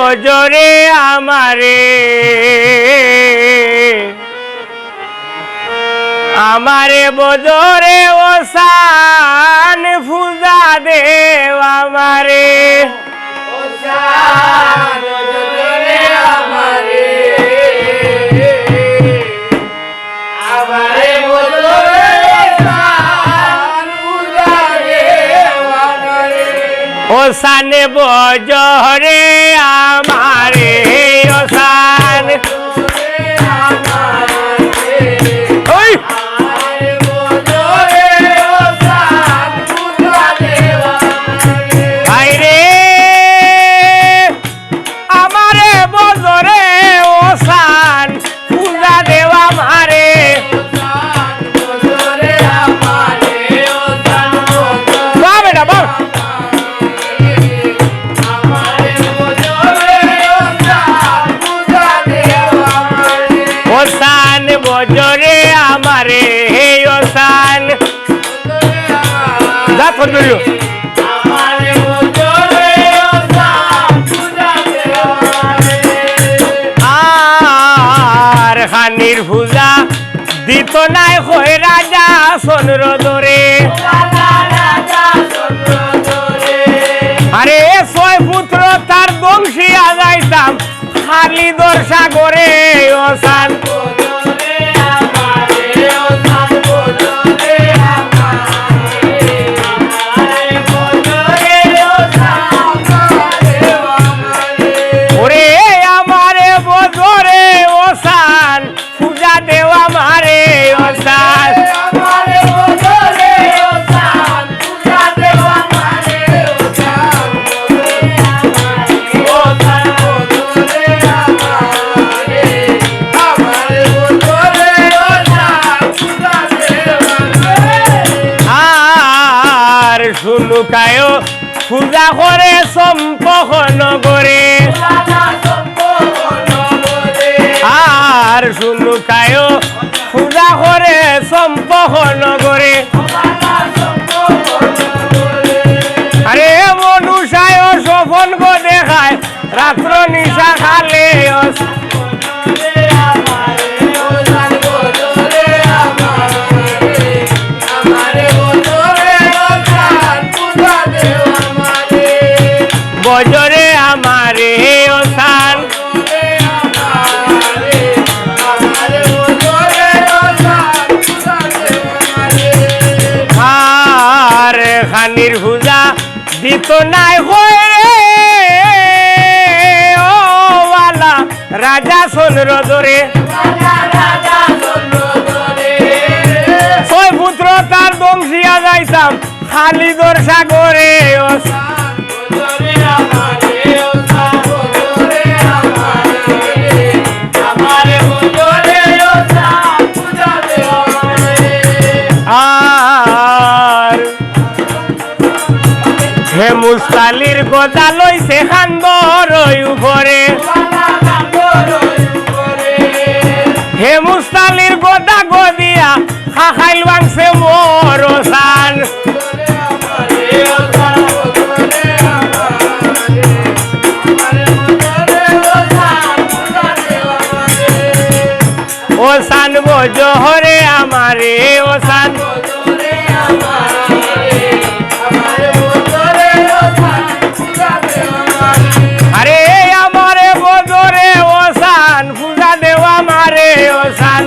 বজরে আমারে আমারে বজরে ওসান পূজা দেও আমারে ওসান বজরে আমারে আমারে বজরে ওসান পূজা দেও আমারে ওসান বজরে আমারে ওসান বজরে আমারে হে ওসান যা ফোন করিও আমারে বজরে ওসান পূজা দেও আমারে আর খানির পূজা দিত নাই কই রাজা সোনর দরে আরে ছয় পুত্র তার বংশিয়া যাইতাম খালি দর্শা করে ওসান শুনুকায় পূজা করে সম্পহ নগরে আর শুনুকায় পূজা করে সম্পহ নগরে আরে মনুষায় সফল গো দেখায় রাত্র নিশা খালে বজরে আমারে ওসান আর খানির পূজা দিত নাই হয়ে ও ওয়ালা রাজা সোনর দরে ছয় পুত্র তার বংশিয়া যাইতাম খালি দর্শা করে হে মুস্তালির গদা লইছে খান্দর উপরে হে মুস্তালির গদা গদিয়া খাইল বাংছে মোর ওসান ওসান বজরে আমারে ওসান আরে আমারে বজরে ওসান পূজা দেও আমারে ওসান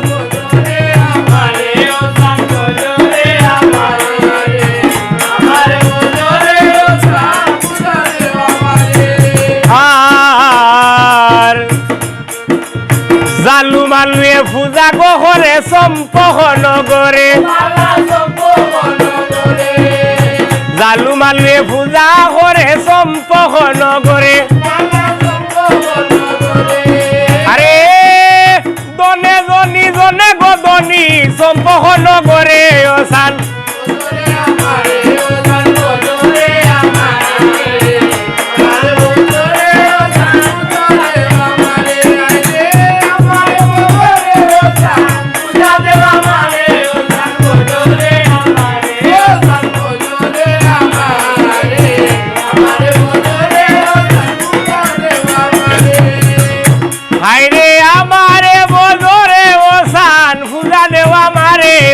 আর জালু মালুয়ে পূজা গো করে সম্পহ নগরে জালু মালুয়ে পূজা করে সম্পহ নগরে আরে দনে জনি জনে গদনি সম্পহ নগরে ওসান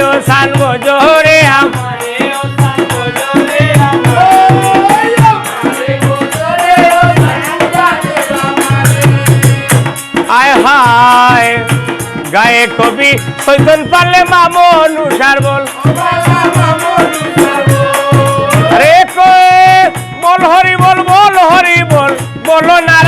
ও সান বোঝরে আমারে ও সান বোঝরে আয় হায় গায়ে কবি সৈতন পারলে মামন উষার বল রে কয়ে বল হরি বল বল হরি বল বলো না